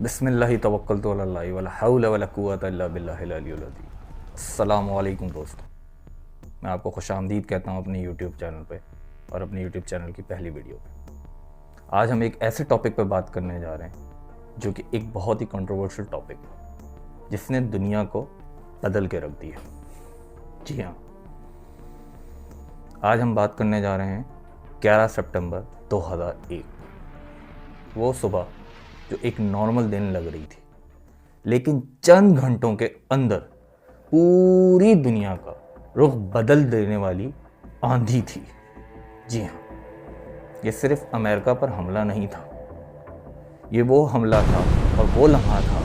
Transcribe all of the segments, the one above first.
बिस्मिल्लाहि तवक्कलतु अलल्लाहि वला हौला वला कुव्वता इल्ला बिल्लाहिल अलियुल अज़ीम। अस्सलामु अलैकुम दोस्तों, मैं आपको खुशामदीद कहता हूँ अपने यूट्यूब चैनल पे और अपने यूट्यूब चैनल की पहली वीडियो पे। आज हम एक ऐसे टॉपिक पे बात करने जा रहे हैं जो कि एक बहुत ही कंट्रोवर्शियल टॉपिक है जिसने दुनिया को बदल के रख दिया। जी हाँ, आज हम बात करने जा रहे हैं 11 सितंबर 2001। वो सुबह जो एक नॉर्मल दिन लग रही थी, लेकिन चंद घंटों के अंदर पूरी दुनिया का रुख बदल देने वाली आंधी थी। जी हाँ, ये सिर्फ अमेरिका पर हमला नहीं था, ये वो हमला था और वो लम्हा था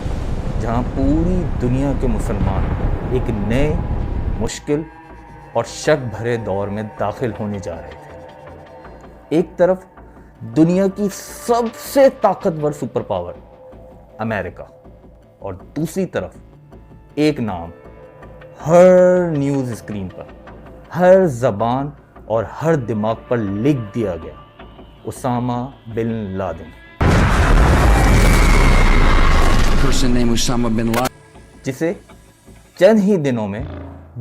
जहां पूरी दुनिया के मुसलमान एक नए, मुश्किल और शक भरे दौर में दाखिल होने जा रहे थे। एक तरफ दुनिया की सबसे ताकतवर सुपर पावर अमेरिका और दूसरी तरफ एक नाम हर न्यूज़ स्क्रीन पर, हर जबान और हर दिमाग पर लिख दिया गया, उसामा बिन लादेन। जिसे चंद ही दिनों में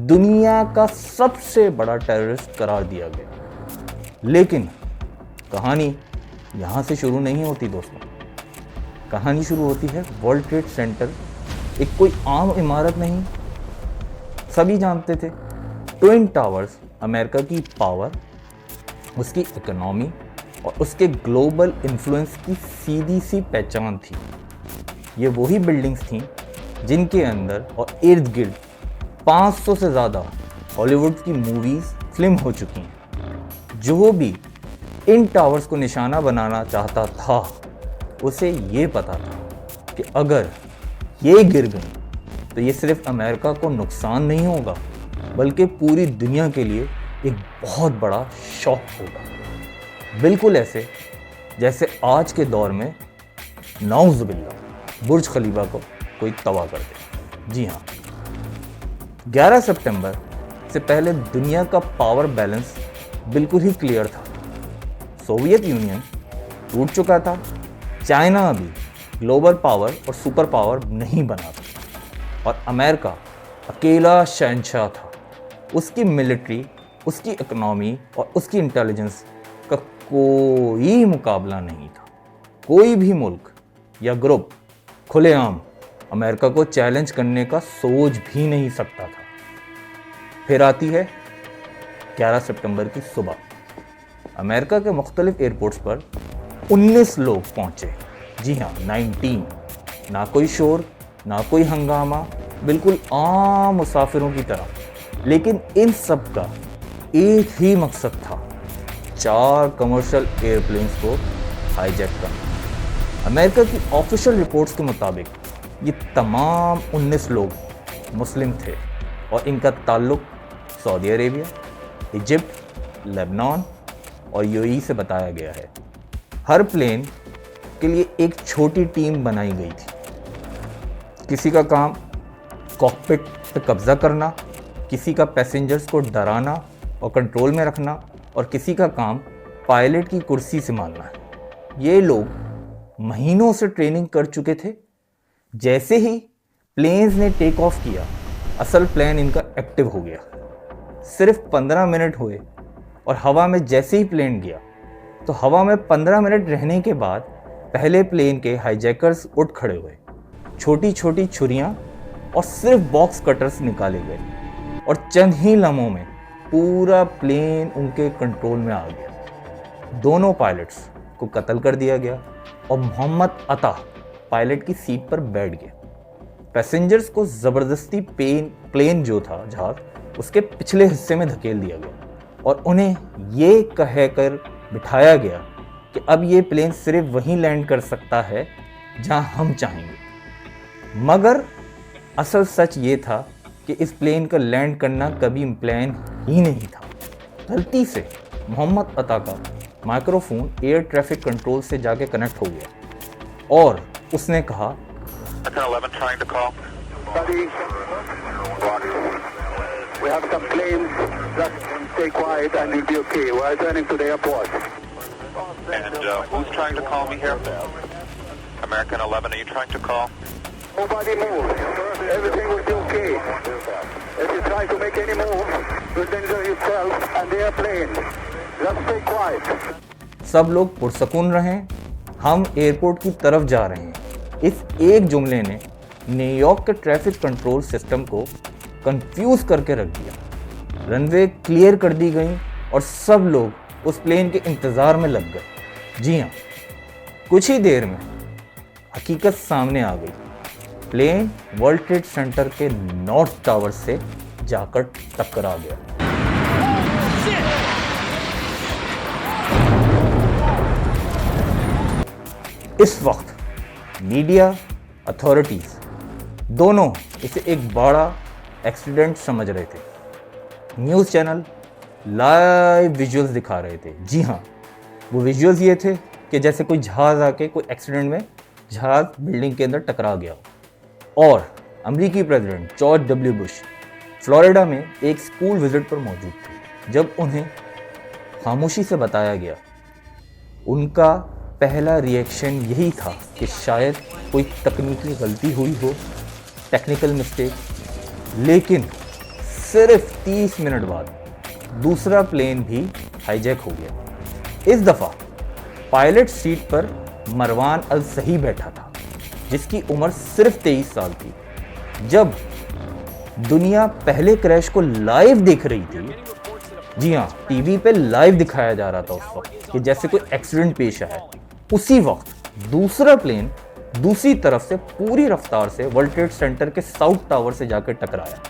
दुनिया का सबसे बड़ा टेररिस्ट करार दिया गया। लेकिन कहानी यहाँ से शुरू नहीं होती दोस्तों। कहानी शुरू होती है वर्ल्ड ट्रेड सेंटर, एक कोई आम इमारत नहीं। सभी जानते थे ट्विन टावर्स अमेरिका की पावर, उसकी इकोनॉमी और उसके ग्लोबल इन्फ्लुएंस की सीधी सी पहचान थी। ये वही बिल्डिंग्स थीं जिनके अंदर और इर्द गिर्द 500 से ज़्यादा हॉलीवुड की मूवीज़ फिल्म हो चुकी हैं। जो भी इन टावर्स को निशाना बनाना चाहता था, उसे ये पता था कि अगर ये गिर गई तो ये सिर्फ अमेरिका को नुकसान नहीं होगा, बल्कि पूरी दुनिया के लिए एक बहुत बड़ा शॉक होगा। बिल्कुल ऐसे जैसे आज के दौर में नाउज़ुबिल्लाह बुर्ज खलीफा को कोई तबाह कर दे। जी हाँ, 11 सितंबर से पहले दुनिया का पावर बैलेंस बिल्कुल ही क्लियर था। सोवियत यूनियन टूट चुका था, चाइना अभी ग्लोबल पावर और सुपर पावर नहीं बना था, और अमेरिका अकेला शहंशाह था। उसकी मिलिट्री, उसकी इकोनॉमी और उसकी इंटेलिजेंस का कोई मुकाबला नहीं था। कोई भी मुल्क या ग्रुप खुलेआम अमेरिका को चैलेंज करने का सोच भी नहीं सकता था। फिर आती है 11 सितंबर की सुबह। अमेरिका के मुख्तलिफ एयरपोर्ट्स पर 19 लोग पहुंचे। जी हाँ, 19। ना कोई शोर, ना कोई हंगामा, बिल्कुल आम मुसाफिरों की तरह। लेकिन इन सब का एक ही मकसद था, 4 कमर्शियल एयरप्लेन्स को हाईजैक करना। अमेरिका की ऑफिशियल रिपोर्ट्स के मुताबिक ये तमाम 19 लोग मुस्लिम थे और इनका ताल्लुक सऊदी अरेबिया, इजिप्ट, लेबनान और यूएई से बताया गया है। हर प्लेन के लिए एक छोटी टीम बनाई गई थी। किसी का काम कॉकपिट पे कब्जा करना, किसी का पैसेंजर्स को डराना और कंट्रोल में रखना, और किसी का काम पायलट की कुर्सी संभालना है। ये लोग महीनों से ट्रेनिंग कर चुके थे। जैसे ही प्लेन्स ने टेक ऑफ किया, असल प्लान इनका एक्टिव हो गया। सिर्फ 15 मिनट हुए और हवा में जैसे ही प्लेन गया, तो हवा में 15 मिनट रहने के बाद पहले प्लेन के हाईजैकर्स उठ खड़े हुए। छोटी छोटी छुरियां और सिर्फ बॉक्स कटर्स निकाले गए और चंद ही लम्हों में पूरा प्लेन उनके कंट्रोल में आ गया। दोनों पायलट्स को कत्ल कर दिया गया और मोहम्मद अता पायलट की सीट पर बैठ गया। पैसेंजर्स को ज़बरदस्ती प्लेन जो था जहाज, उसके पिछले हिस्से में धकेल दिया गया और उन्हें ये कहकर बिठाया गया कि अब ये प्लेन सिर्फ वहीं लैंड कर सकता है जहां हम चाहेंगे। मगर असल सच ये था कि इस प्लेन का लैंड करना कभी प्लान ही नहीं था। गलती से मोहम्मद अता का माइक्रोफोन एयर ट्रैफिक कंट्रोल से जाके कनेक्ट हो गया और उसने कहा, We have some planes. Just stay quiet and you'll be okay. We're returning to the airport. And who's trying to call me here? American 11, are you trying to call? Nobody move. Everything will be okay. If you try to make any move, you'll injure yourself and the airplane. Just stay quiet. सब लोग पुरसकून रहें, हम airport की तरफ जा रहे हैं। इस एक जुमले ने न्यूयॉर्क के ट्रैफिक कंट्रोल सिस्टम को कंफ्यूज करके रख दिया। रनवे क्लियर कर दी गई और सब लोग उस प्लेन के इंतज़ार में लग गए। जी हाँ, कुछ ही देर में हकीकत सामने आ गई। प्लेन वर्ल्ड ट्रेड सेंटर के नॉर्थ टावर से जाकर टकरा गया। इस वक्त मीडिया, अथॉरिटीज दोनों इसे एक बड़ा एक्सीडेंट समझ रहे थे। न्यूज़ चैनल लाइव विजुअल्स दिखा रहे थे। जी हाँ, वो विजुअल्स ये थे कि जैसे कोई जहाज़ आके कोई एक्सीडेंट में जहाज़ बिल्डिंग के अंदर टकरा गया हो। और अमेरिकी president George W Bush Florida में एक स्कूल विजिट पर मौजूद थे। जब उन्हें खामोशी से बताया गया, उनका पहला रिएक्शन यही था कि शायद कोई तकनीकी गलती हुई हो, टेक्निकल मिस्टेक। लेकिन सिर्फ 30 मिनट बाद दूसरा प्लेन भी हाईजैक हो गया। इस दफ़ा पायलट सीट पर मरवान अल सही बैठा था, जिसकी उम्र सिर्फ 23 साल थी। जब दुनिया पहले क्रैश को लाइव देख रही थी, जी हाँ, टीवी पे लाइव दिखाया जा रहा था उस वक्त कि जैसे कोई एक्सीडेंट पेश आया है, उसी वक्त दूसरा प्लेन दूसरी तरफ से पूरी रफ्तार से वर्ल्ड ट्रेड सेंटर के साउथ टावर से जाकर टकराया।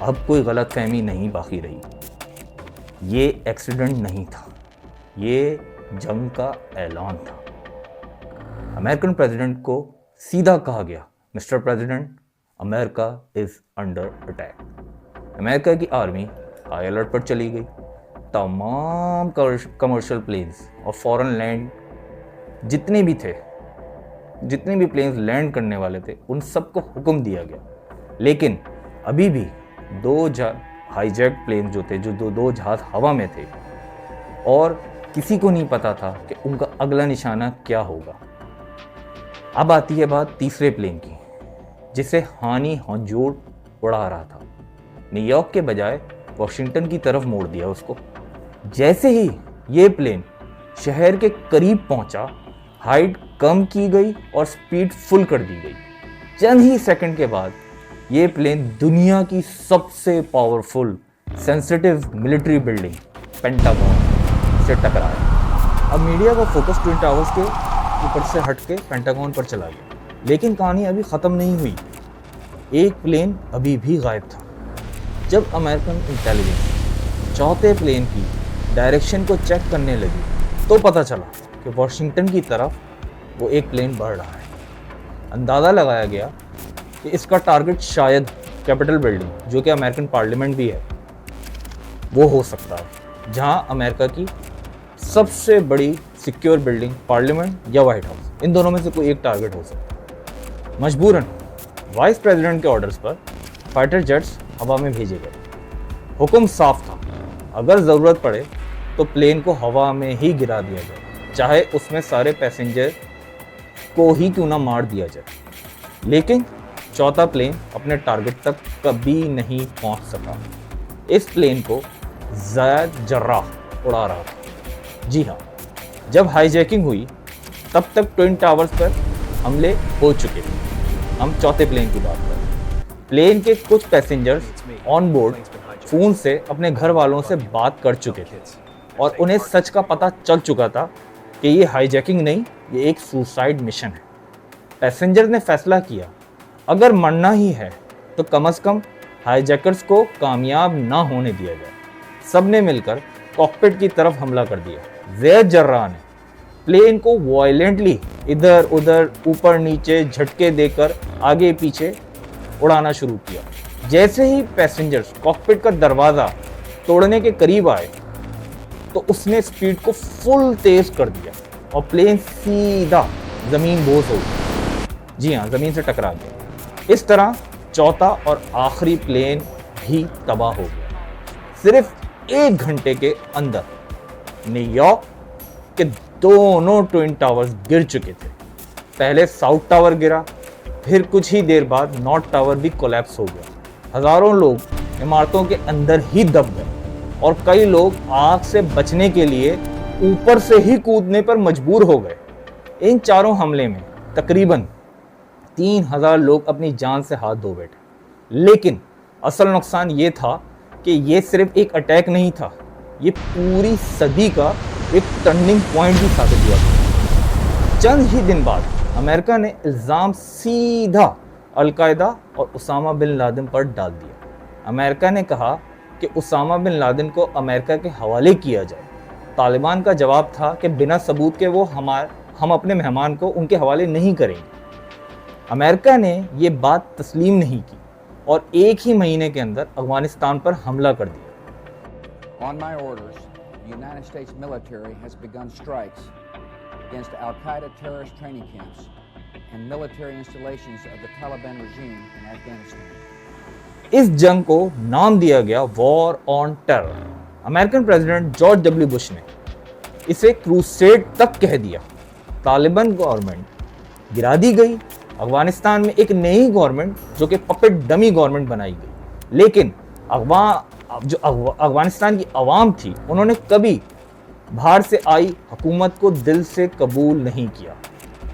अब कोई गलतफहमी नहीं बाकी रही। ये एक्सीडेंट नहीं था, ये जंग का ऐलान था। अमेरिकन प्रेसिडेंट को सीधा कहा गया, mister president, America is under attack. America की आर्मी हाई अलर्ट पर चली गई। तमाम कमर्शियल प्लेन्स और फॉरेन लैंड जितने भी प्लेन्स लैंड करने वाले थे, उन सबको हुक्म दिया गया। लेकिन अभी भी दो हाईजैक प्लेन जो थे, जो दो जहाज हवा में थे, और किसी को नहीं पता था कि उनका अगला निशाना क्या होगा। अब आती है बात तीसरे प्लेन की, जिसे हानी हंजोड़ उड़ा रहा था। न्यूयॉर्क के बजाय वॉशिंगटन की तरफ मोड़ दिया उसको। जैसे ही ये प्लेन शहर के करीब पहुंचा, हाइट कम की गई और स्पीड फुल कर दी गई। चंद ही सेकंड के बाद ये प्लेन दुनिया की सबसे powerful sensitive military building pentagon से टकराया। अब मीडिया का फोकस ट्विन टावर्स के ऊपर से हट के पेंटागन पर चला गया। लेकिन कहानी अभी ख़त्म नहीं हुई। एक प्लेन अभी भी गायब था। जब अमेरिकन इंटेलिजेंस चौथे प्लेन की डायरेक्शन को चेक करने लगी, तो पता चला कि वॉशिंगटन की तरफ वो एक प्लेन बढ़ रहा है। अंदाज़ा लगाया गया कि इसका टारगेट शायद कैपिटल बिल्डिंग, जो कि अमेरिकन पार्लियामेंट भी है, वो हो सकता है, जहां अमेरिका की सबसे बड़ी सिक्योर बिल्डिंग पार्लियामेंट या वाइट हाउस, इन दोनों में से कोई एक टारगेट हो सकता है। मजबूरन वाइस प्रेसिडेंट के ऑर्डर्स पर फाइटर जेट्स हवा में भेजे गए। हुक्म साफ था, अगर ज़रूरत पड़े तो प्लेन को हवा में ही गिरा दिया जाए, चाहे उसमें सारे पैसेंजर को ही क्यों ना मार दिया जाए। लेकिन चौथा प्लेन अपने टारगेट तक कभी नहीं पहुंच सका। इस प्लेन को ज़ैद जर्राह उड़ा रहा था। जी हाँ, जब हाईजैकिंग हुई तब तक ट्विन टावर्स पर हमले हो चुके थे। हम चौथे प्लेन की बात करें। प्लेन के कुछ पैसेंजर्स ऑन बोर्ड फ़ोन से अपने घर वालों से बात कर चुके थे और उन्हें सच का पता चल चुका था कि ये हाईजैकिंग नहीं, ये एक सुसाइड मिशन है। पैसेंजर ने फैसला किया, अगर मरना ही है तो कम से कम हाईजैकर्स को कामयाब ना होने दिया जाए। सब ने मिलकर कॉकपिट की तरफ हमला कर दिया। ज़ैद जर्राह ने प्लेन को वायलेंटली इधर उधर ऊपर नीचे झटके देकर आगे पीछे उड़ाना शुरू किया। जैसे ही पैसेंजर्स कॉकपिट का दरवाज़ा तोड़ने के करीब आए तो उसने स्पीड को फुल तेज कर दिया और प्लेन सीधा ज़मीन बोझ हो गई। जी हाँ, ज़मीन से टकरा गया। इस तरह चौथा और आखिरी प्लेन भी तबाह हो गया। सिर्फ 1 घंटे के अंदर न्यूयॉर्क के दोनों ट्विन टावर्स गिर चुके थे। पहले साउथ टावर गिरा, फिर कुछ ही देर बाद नॉर्थ टावर भी कोलैप्स हो गया। हज़ारों लोग इमारतों के अंदर ही दब गए और कई लोग आग से बचने के लिए ऊपर से ही कूदने पर मजबूर हो गए। इन चारों हमले में तकरीबन 3000 लोग अपनी जान से हाथ धो बैठे। लेकिन असल नुकसान ये था कि ये सिर्फ एक अटैक नहीं था, ये पूरी सदी का एक टर्निंग पॉइंट भी साबित हुआ था। चंद ही दिन बाद अमेरिका ने इल्ज़ाम सीधा अल-कायदा और उसामा बिन लादेन पर डाल दिया। अमेरिका ने कहा कि उसामा बिन लादेन को अमेरिका के हवाले किया जाए। तालिबान का जवाब था कि बिना सबूत के हम अपने मेहमान को उनके हवाले नहीं करेंगे। अमेरिका ने ये बात तस्लीम नहीं की और एक ही महीने के अंदर अफगानिस्तान पर हमला कर दिया। On my orders, the United States military has begun strikes against Al-Qaeda terrorist training camps and military installations of the Taliban regime in Afghanistan. इस जंग को नाम दिया गया war on terror. American president George W Bush ने इसे crusade तक कह दिया। तालिबान गवर्नमेंट गिरा दी गई। अफगानिस्तान में एक नई गवर्नमेंट जो कि पपेट डमी गवर्नमेंट बनाई गई। लेकिन अफगानिस्तान की आवाम थी, उन्होंने कभी बाहर से आई हुकूमत को दिल से कबूल नहीं किया।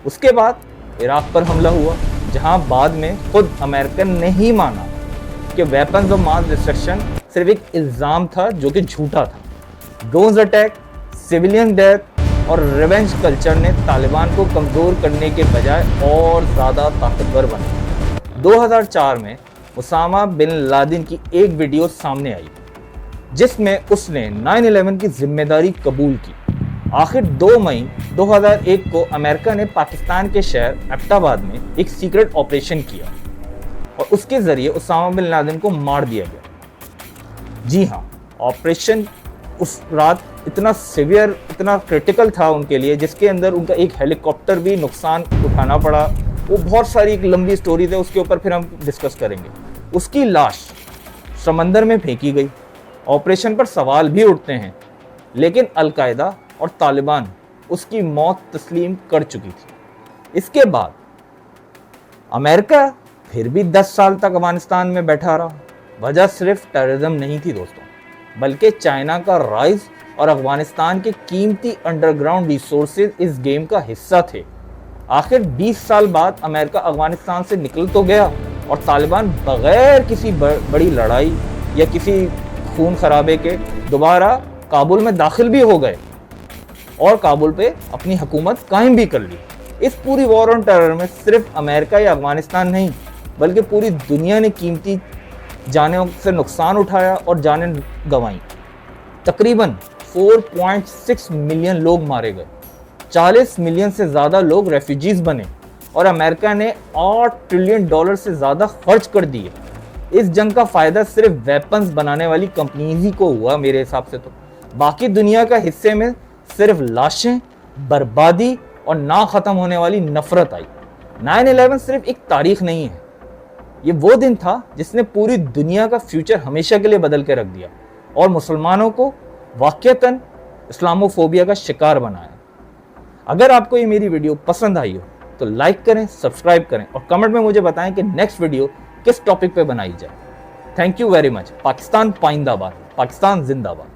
उसके बाद इराक पर हमला हुआ, जहां बाद में खुद अमेरिकन ने ही माना कि वेपन्स ऑफ मास डिस्ट्रक्शन सिर्फ एक इल्ज़ाम था जो कि झूठा था। ड्रोन्स अटैक, सिविलियन डेथ और रिवेंज कल्चर ने तालिबान को कमज़ोर करने के बजाय और ज़्यादा ताकतवर बनाया। 2004 में उसामा बिन लादेन की एक वीडियो सामने आई जिसमें उसने 9/11 की जिम्मेदारी कबूल की। आखिर 2 मई 2001 को अमेरिका ने पाकिस्तान के शहर एबटाबाद में एक सीक्रेट ऑपरेशन किया और उसके ज़रिए उसामा बिन लादेन को मार दिया गया। जी हाँ, ऑपरेशन उस रात इतना सीवियर, इतना क्रिटिकल था उनके लिए, जिसके अंदर उनका एक हेलीकॉप्टर भी नुकसान उठाना पड़ा। वो बहुत सारी एक लंबी स्टोरीज है, उसके ऊपर फिर हम डिस्कस करेंगे। उसकी लाश समंदर में फेंकी गई। ऑपरेशन पर सवाल भी उठते हैं, लेकिन अल-कायदा और तालिबान उसकी मौत तस्लीम कर चुकी थी। इसके बाद अमेरिका फिर भी 10 साल तक अफगानिस्तान में बैठा रहा। वजह सिर्फ टेररिज्म नहीं थी दोस्तों, बल्कि चाइना का राइज और अफगानिस्तान के कीमती अंडरग्राउंड रिसोर्सेज इस गेम का हिस्सा थे। आखिर 20 साल बाद अमेरिका अफगानिस्तान से निकल तो गया और तालिबान बगैर किसी बड़ी लड़ाई या किसी खून खराबे के दोबारा काबुल में दाखिल भी हो गए और काबुल पे अपनी हुकूमत कायम भी कर ली। इस पूरी वॉर ऑन टेरर में सिर्फ अमेरिका या अफगानिस्तान नहीं, बल्कि पूरी दुनिया ने कीमती जानों से नुकसान उठाया और जानें गंवाई। तकरीबन 4.6 मिलियन लोग मारे गए, 40 मिलियन से ज़्यादा लोग रेफ्यूजीज बने और अमेरिका ने $8 ट्रिलियन से ज़्यादा खर्च कर दिए। इस जंग का फ़ायदा सिर्फ वेपन्स बनाने वाली कंपनीज ही को हुआ मेरे हिसाब से। तो बाकी दुनिया का हिस्से में सिर्फ लाशें, बर्बादी और ना ख़त्म होने वाली नफरत आई। 9/11 सिर्फ एक तारीख नहीं है, ये वो दिन था जिसने पूरी दुनिया का फ्यूचर हमेशा के लिए बदल के रख दिया और मुसलमानों को वाकईतन इस्लामोफोबिया का शिकार बनाया। अगर आपको ये मेरी वीडियो पसंद आई हो तो लाइक करें, सब्सक्राइब करें और कमेंट में मुझे बताएं कि नेक्स्ट वीडियो किस टॉपिक पे बनाई जाए। Thank you very much. Pakistan पाइंदाबाद, पाकिस्तान जिंदाबाद।